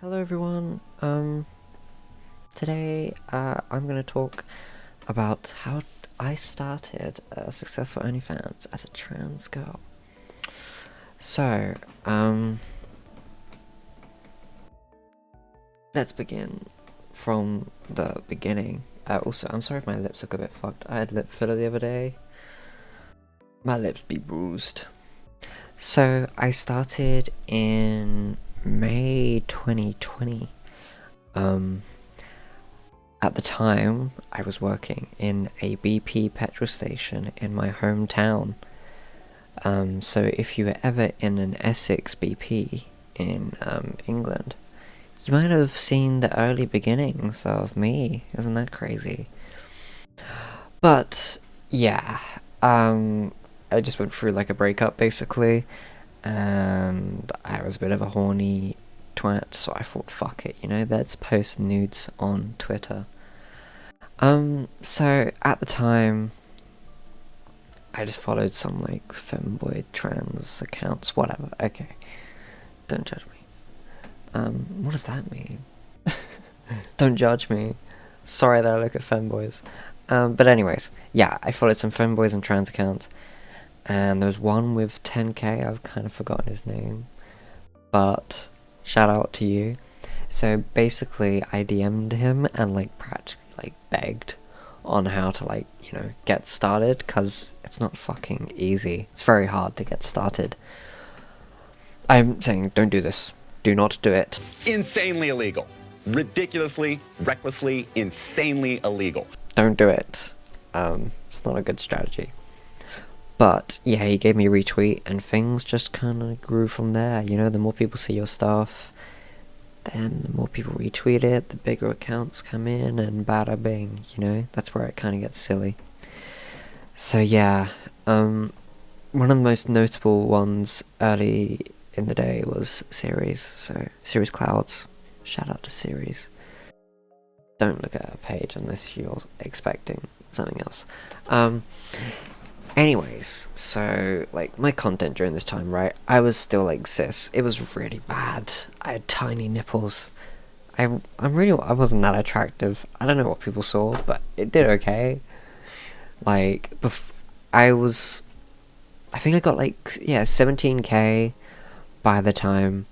Hello everyone. Today I'm gonna talk about how I started a successful OnlyFans as a trans girl. So, let's begin from the beginning. Also, I'm sorry if my lips look a bit fucked. I had lip filler the other day. My lips be bruised. So, I started in May 2020. At the time, I was working in a BP petrol station in my hometown. So if you were ever in an Essex BP in England, you might have seen the early beginnings of me. Isn't that crazy? But yeah, I just went through like a breakup basically, and I was a bit of a horny twat, so I thought, fuck it, let's post nudes on Twitter. So at the time, I just followed some like femboy trans accounts, whatever. Okay, don't judge me. What does that mean? Don't judge me. Sorry that I look at femboys. But anyways, yeah, I followed some femboys and trans accounts, and there was one with 10k. I've kind of forgotten his name, but shout out to you. So basically, I DM'd him and like practically like begged on how to like get started, because it's not fucking easy. It's very hard to get started. I'm saying don't do this. Do not do it. Insanely illegal. Ridiculously, recklessly, insanely illegal. Don't do it. It's not a good strategy. But yeah, he gave me a retweet and things just kind of grew from there. The more people see your stuff, then the more people retweet it, the bigger accounts come in, and bada bing, that's where it kind of gets silly. So yeah, one of the most notable ones early in the day was Series, so Series Clouds. Shout out to Series. Don't look at her page unless you're expecting something else. Anyways, so like my content during this time, right? I was still like cis. It was really bad. I had tiny nipples. I wasn't that attractive. I don't know what people saw, but it did okay. Like I think I got like 17k by the time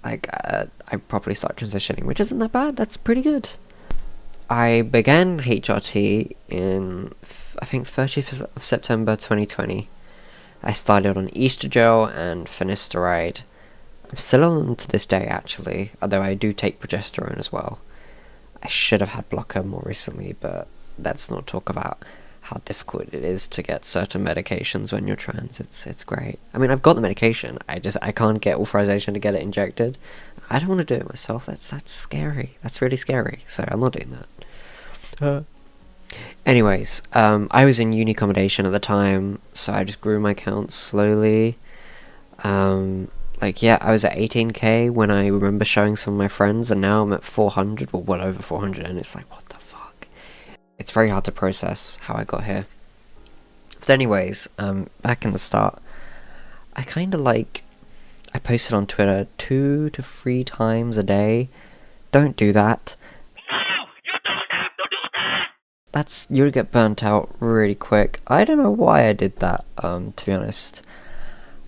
like I properly started transitioning, which isn't that bad. That's pretty good. I began HRT in, I think, 30th of September 2020. I started on Estradiol and finasteride. I'm still on to this day, actually, although I do take progesterone as well. I should have had blocker more recently, but let's not talk about how difficult it is to get certain medications when you're trans. It's great. I mean, I've got the medication. I can't get authorization to get it injected. I don't want to do it myself. That's scary. That's really scary. So I'm not doing that. Anyways, I was in uni accommodation at the time, so I just grew my account slowly. I was at 18k when I remember showing some of my friends, and now I'm at 400, well over 400, and it's like, what the fuck? It's very hard to process how I got here. But anyways, back in the start, I posted on Twitter 2 to 3 times a day. Don't do that. You'll get burnt out really quick. I don't know why I did that, to be honest.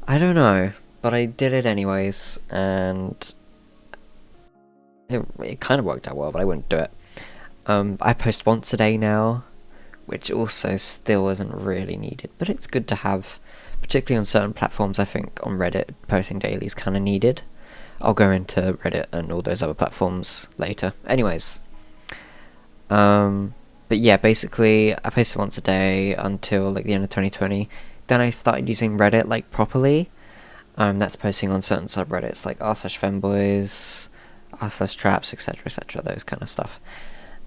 I don't know, but I did it anyways, and it kind of worked out well, but I wouldn't do it. I post once a day now, which also still isn't really needed, but it's good to have, particularly on certain platforms. I think on Reddit, posting daily is kind of needed. I'll go into Reddit and all those other platforms later. Anyways, but yeah, basically, I posted once a day until like the end of 2020. Then I started using Reddit like properly. That's posting on certain subreddits like r/femboys, r/traps, etc., those kind of stuff.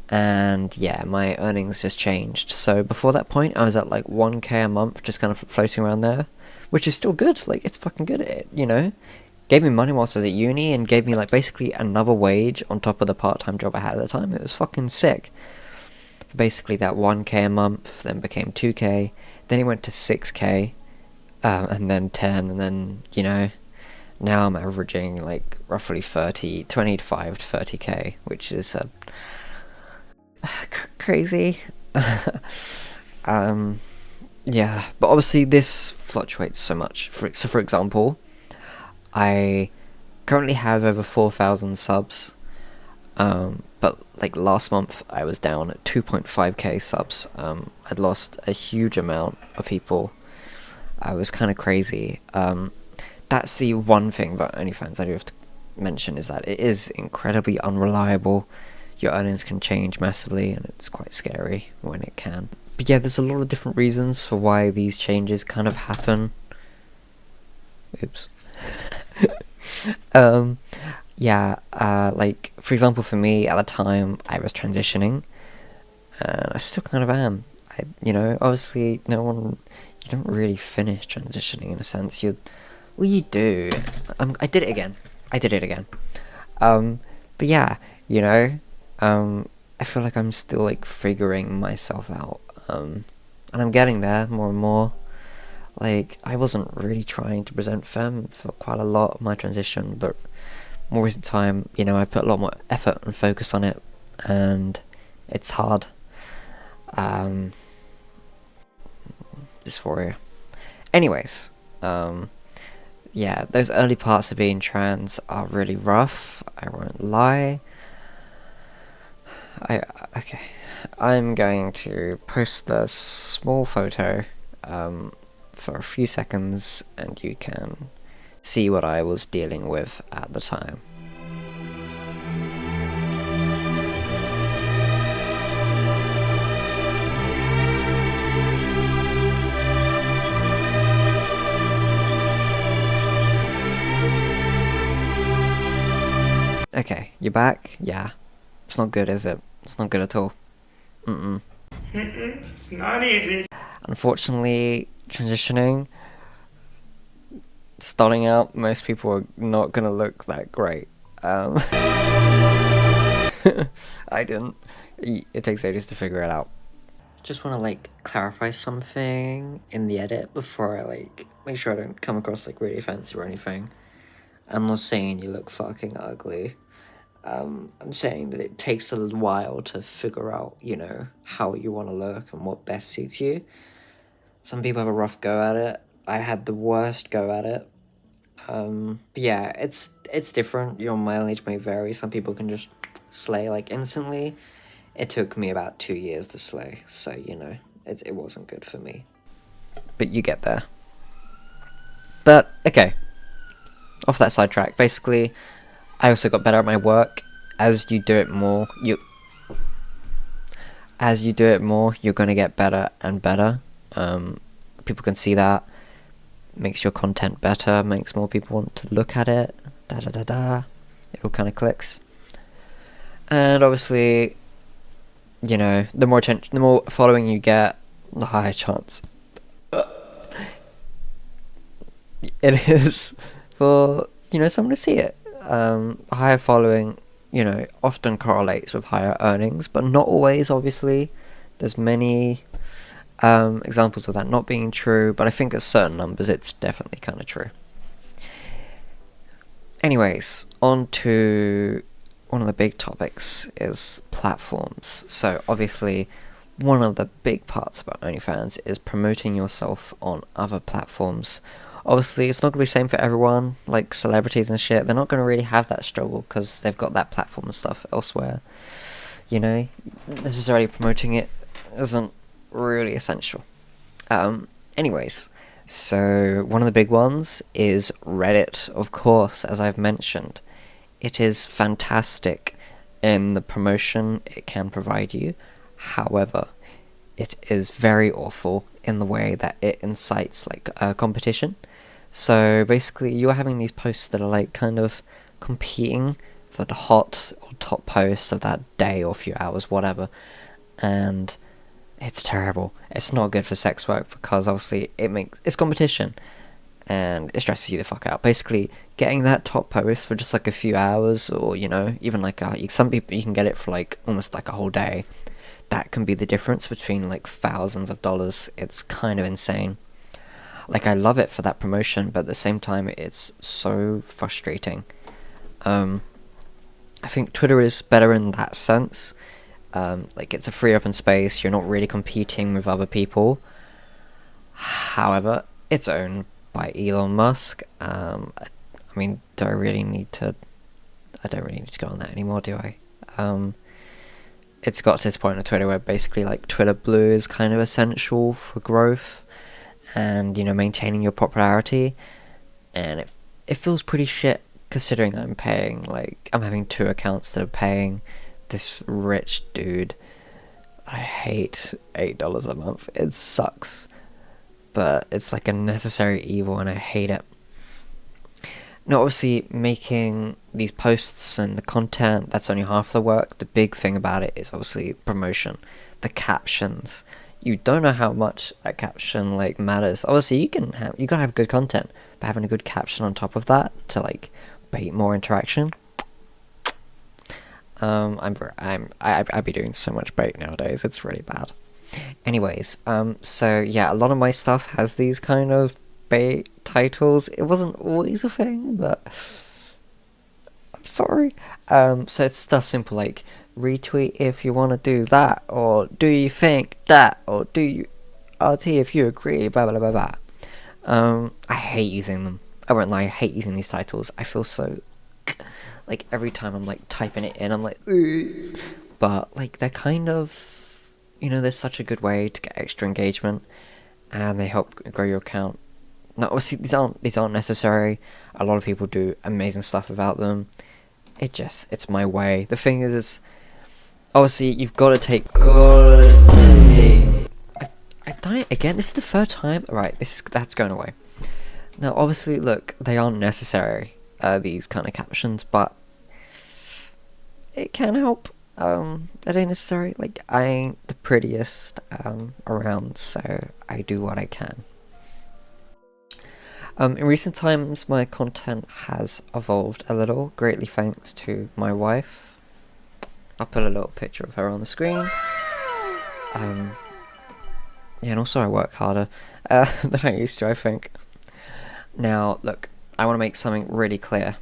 And yeah, my earnings just changed. So before that point, I was at like 1k a month, just kind of floating around there, which is still good. Like, it's fucking good. Gave me money whilst I was at uni, and gave me like basically another wage on top of the part-time job I had at the time. It was fucking sick. Basically, that 1k a month then became 2k, then it went to 6k, and then 10, and then now I'm averaging like roughly 25 to 30k, which is crazy. Yeah, but obviously this fluctuates so much. So for example, I currently have over 4,000 subs. But like last month I was down at 2.5k subs. I'd lost a huge amount of people. I was kind of crazy. That's the one thing about OnlyFans I do have to mention, is that it is incredibly unreliable. Your earnings can change massively, and it's quite scary when it can. But yeah, there's a lot of different reasons for why these changes kind of happen. Oops. Yeah, like, for example, for me, at the time, I was transitioning, and I still kind of am. Obviously, you don't really finish transitioning in a sense. Well, you do. I did it again. But yeah, I feel like I'm still, like, figuring myself out, and I'm getting there more and more. Like, I wasn't really trying to present femme for quite a lot of my transition, but more recent time, I put a lot more effort and focus on it, and it's hard. Dysphoria. Anyways, yeah, those early parts of being trans are really rough, I won't lie. Okay, I'm going to post the small photo, for a few seconds, and you can see what I was dealing with at the time. Okay, you're back? Yeah. It's not good, is it? It's not good at all. It's not easy. Unfortunately, transitioning, starting out, most people are not gonna look that great. I didn't. It takes ages to figure it out. Just want to, like, clarify something in the edit before I, like, make sure I don't come across, like, really fancy or anything. I'm not saying you look fucking ugly. I'm saying that it takes a little while to figure out, how you want to look and what best suits you. Some people have a rough go at it. I had the worst go at it. But yeah, it's different. Your mileage may vary. Some people can just slay, like, instantly. It took me about 2 years to slay, so, it wasn't good for me. But you get there. But, okay. Off that sidetrack, basically, I also got better at my work. As you do it more, you're gonna get better and better. People can see that. Makes your content better, makes more people want to look at it. It all kind of clicks. And obviously, the more attention, the more following you get, the higher chance it is for, someone to see it. Higher following, often correlates with higher earnings, but not always, obviously. There's many examples of that not being true, but I think at certain numbers it's definitely kind of true. Anyways, on to one of the big topics is platforms. So obviously, one of the big parts about OnlyFans is promoting yourself on other platforms. Obviously, it's not going to be the same for everyone, like celebrities and shit. They're not going to really have that struggle because they've got that platform and stuff elsewhere. Necessarily promoting it isn't really essential. Anyways, so one of the big ones is Reddit, of course, as I've mentioned. It is fantastic in the promotion it can provide you. However, it is very awful in the way that it incites, like, competition. So basically, you're having these posts that are, like, kind of competing for the hot or top post of that day or few hours, whatever. And it's terrible. It's not good for sex work because obviously it's competition, and it stresses you the fuck out. Basically, getting that top post for just like a few hours, or even like some people you can get it for like almost like a whole day. That can be the difference between like thousands of dollars. It's kind of insane. Like, I love it for that promotion, but at the same time, it's so frustrating. I think Twitter is better in that sense. Like, it's a free open space, you're not really competing with other people. However, it's owned by Elon Musk. I mean, do I really need to... I don't really need to go on that anymore, do I? It's got to this point on Twitter where basically, like, Twitter Blue is kind of essential for growth and, you know, maintaining your popularity. And it feels pretty shit considering I'm paying, like, I'm having 2 accounts that are paying this rich dude. I hate $8 a month. It sucks. But it's like a necessary evil and I hate it. Now, obviously, making these posts and the content, that's only half the work. The big thing about it is obviously promotion. The captions. You don't know how much a caption, like, matters. Obviously, you gotta have good content, but having a good caption on top of that to, like, bait more interaction. I'd be doing so much bait nowadays. It's really bad. Anyways, so yeah, a lot of my stuff has these kind of bait titles. It wasn't always a thing, but I'm sorry. So it's stuff simple like retweet if you want to do that, or do you think that, or do you RT if you agree, blah blah blah blah. I hate using them. I won't lie, I hate using these titles. I feel so like every time I'm like typing it in, I'm like, ugh. But like they're kind of, you know, they're such a good way to get extra engagement, and they help grow your account. Now, obviously, these aren't necessary. A lot of people do amazing stuff without them. It's my way. The thing is obviously, you've got to take. I've done it again. This is the 3rd time. Right, that's going away. Now, obviously, look, they aren't necessary. These kind of captions, but it can help. It ain't necessary. Like, I ain't the prettiest around, so I do what I can. In recent times, my content has evolved a little, greatly thanks to my wife. I'll put a little picture of her on the screen. Yeah, and also I work harder than I used to, I think. Now, look, I want to make something really clear.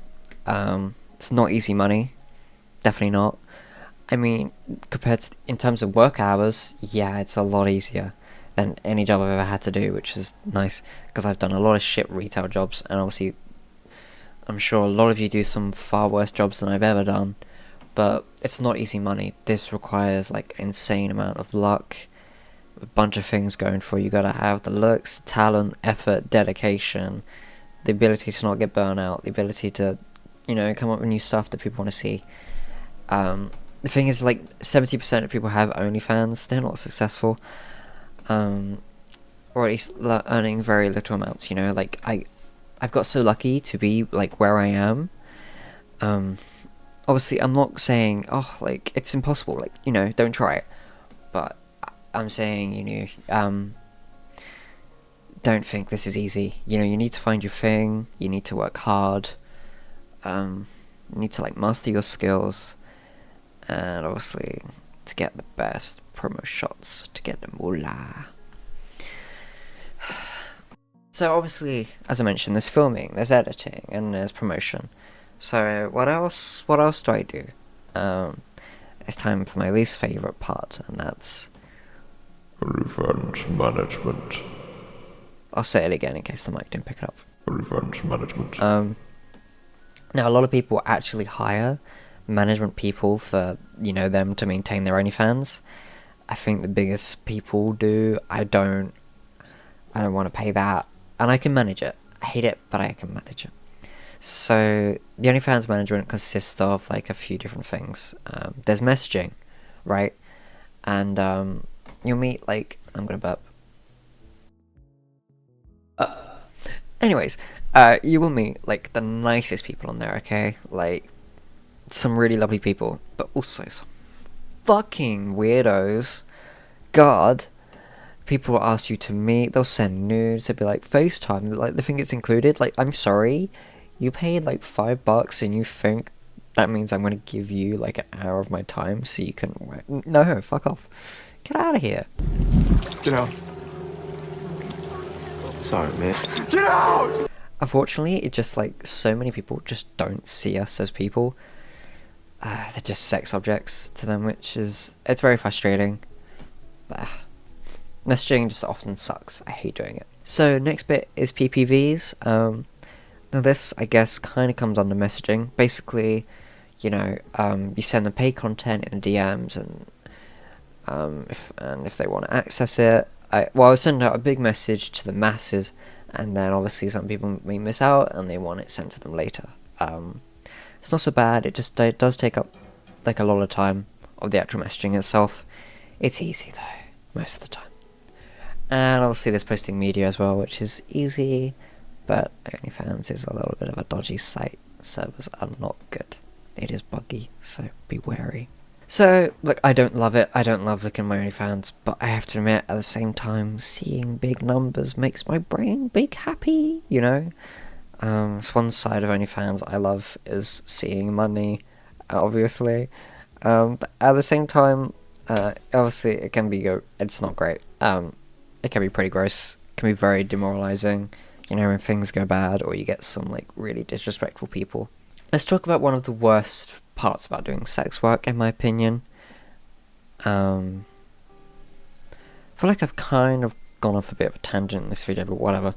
It's not easy money. Definitely not. I mean, compared to, in terms of work hours, yeah, it's a lot easier than any job I've ever had to do, which is nice, because I've done a lot of shit retail jobs, and obviously, I'm sure a lot of you do some far worse jobs than I've ever done, but it's not easy money. This requires, like, insane amount of luck, a bunch of things going for you. You gotta have the looks, talent, effort, dedication, the ability to not get burnt out, the ability to, you know, come up with new stuff that people want to see. The thing is, like, 70% of people have OnlyFans. They're not successful. Or at least earning very little amounts, you know? Like, I've got so lucky to be, like, where I am. Obviously, I'm not saying, oh, like, it's impossible. Like, you know, don't try it. But I'm saying, you know, don't think this is easy. You know, you need to find your thing. You need to work hard. You need to, like, master your skills. And obviously, to get the best promo shots, to get the moolah. So obviously, as I mentioned, there's filming, there's editing, and there's promotion. So what else do I do? It's time for my least favourite part, and that's... Revenge management. I'll say it again in case the mic didn't pick it up. Revenge management. Now, a lot of people actually hire management people for, you know, them to maintain their OnlyFans. I think the biggest people do. I don't want to pay that, and I can manage it. I hate it, but I can manage it. So the OnlyFans management consists of, like, a few different things. There's messaging, right? And you'll meet, like, I'm gonna burp. Anyways, you will meet, like, the nicest people on there, okay? Like, some really lovely people, but also some fucking weirdos. God. People will ask you to meet, they'll send nudes, they'll be like, FaceTime, like, they think it's included. Like, I'm sorry, you paid, like, $5 and you think that means I'm gonna give you, like, an hour of my time so you can... No, fuck off. Get out of here. Get out. Sorry, man. Unfortunately, it just like so many people just don't see us as people. They're just sex objects to them, it's very frustrating. Messaging just often sucks. I hate doing it. So next bit is PPVs. Now this, I guess, kind of comes under messaging. Basically, you know, you send them paid content in the DMs, and if they want to access it, I send out a big message to the masses, and then obviously some people may miss out and they want it sent to them later. It's not so bad. It does take up like a lot of time of the actual messaging itself. It's easy though, most of the time. And obviously there's posting media as well, which is easy, but OnlyFans is a little bit of a dodgy site. Servers are not good. It is buggy, so be wary. So, look, I don't love it. I don't love looking at my OnlyFans, but I have to admit, at the same time, seeing big numbers makes my brain big happy, you know? So one side of OnlyFans I love is seeing money, obviously. But at the same time, obviously it can be it's not great. It can be pretty gross. It can be very demoralizing, you know, when things go bad or you get some like really disrespectful people. Let's talk about one of the worst parts about doing sex work, in my opinion. I feel like I've kind of gone off a bit of a tangent in this video, but whatever.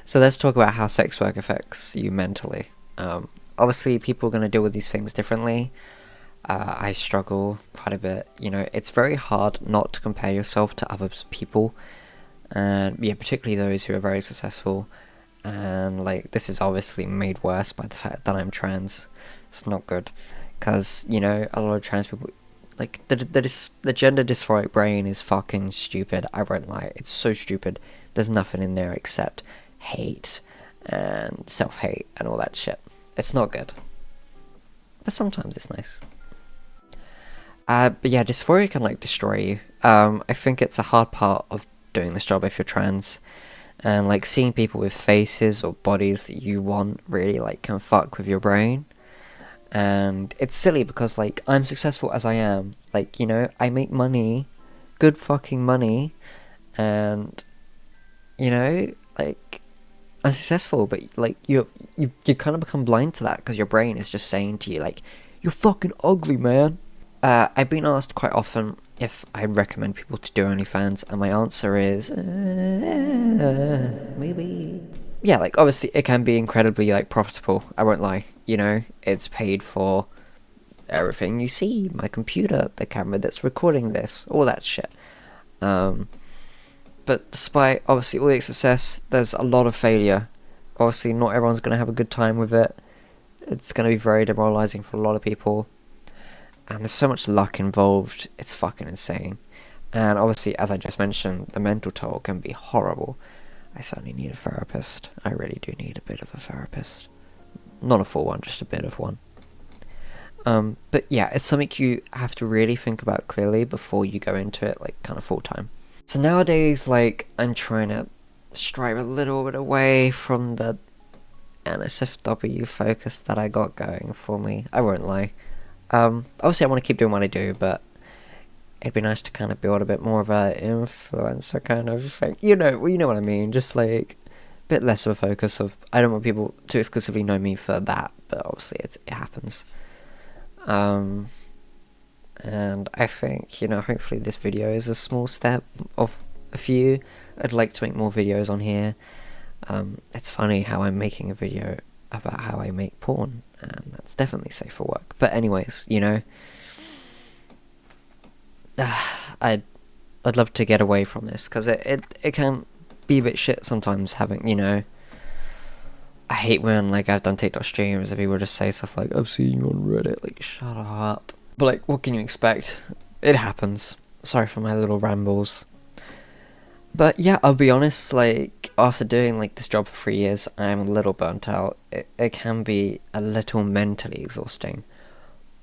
So let's talk about how sex work affects you mentally. Obviously, people are going to deal with these things differently. I struggle quite a bit. You know, it's very hard not to compare yourself to other people, and yeah, particularly those who are very successful. And like, this is obviously made worse by the fact that I'm trans. It's not good, because you know, a lot of trans people, like the gender dysphoric brain is fucking stupid. I won't lie, it's so stupid. There's nothing in there except hate and self-hate and all that shit. It's not good, but sometimes it's nice. But yeah, dysphoria can like destroy you. I think it's a hard part of doing this job if you're trans, and like seeing people with faces or bodies that you want really like can fuck with your brain. And it's silly because like I'm successful as I am, like, you know, I make money, good fucking money, and you know, like, I'm successful, but like you kind of become blind to that because your brain is just saying to you like, you're fucking ugly, man. I've been asked quite often if I recommend people to do OnlyFans, and my answer is maybe. Yeah, like obviously it can be incredibly like profitable. I won't lie. You know, it's paid for everything you see, my computer, the camera that's recording this, all that shit. But despite obviously all the success, there's a lot of failure. Obviously, not everyone's gonna have a good time with it. It's gonna be very demoralizing for a lot of people. And there's so much luck involved, it's fucking insane. And obviously, as I just mentioned, the mental toll can be horrible. I certainly need a therapist. I really do need a bit of a therapist. Not a full one, just a bit of one. But yeah, it's something you have to really think about clearly before you go into it, like, kind of full time. So nowadays, like, I'm trying to strive a little bit away from the NSFW focus that I got going for me. I won't lie. Obviously I want to keep doing what I do, but it'd be nice to kind of build a bit more of a influencer kind of thing. You know what I mean. Just like a bit less of a focus of, I don't want people to exclusively know me for that, but obviously it happens. And I think, you know, hopefully this video is a small step of a few. I'd like to make more videos on here. It's funny how I'm making a video about how I make porn, and that's definitely safe for work. But anyways, you know, I'd love to get away from this, because it can be a bit shit sometimes having, you know, I hate when, like, I've done TikTok streams and people just say stuff like, I've seen you on Reddit, like, shut up. But, like, what can you expect? It happens. Sorry for my little rambles. But yeah, I'll be honest, like, after doing, like, this job for 3 years, I'm a little burnt out. It can be a little mentally exhausting,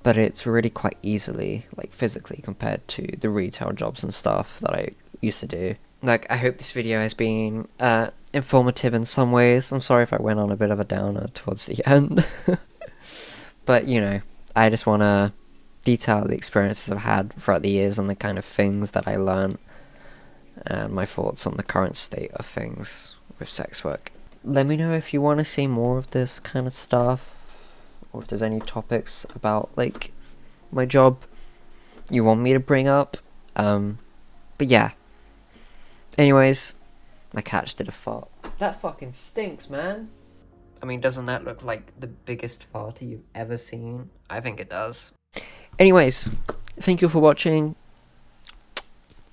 but it's really quite easily, like, physically compared to the retail jobs and stuff that I used to do. Like, I hope this video has been informative in some ways. I'm sorry if I went on a bit of a downer towards the end. But, you know, I just want to detail the experiences I've had throughout the years and the kind of things that I learned and my thoughts on the current state of things with sex work. Let me know if you want to see more of this kind of stuff, or if there's any topics about, like, my job you want me to bring up. But yeah. Anyways, my cat just did a fart. That fucking stinks, man. I mean, doesn't that look like the biggest farty you've ever seen? I think it does. Anyways, thank you for watching.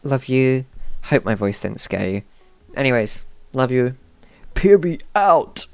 Love you. Hope my voice didn't scare you. Anyways, love you. Peer out.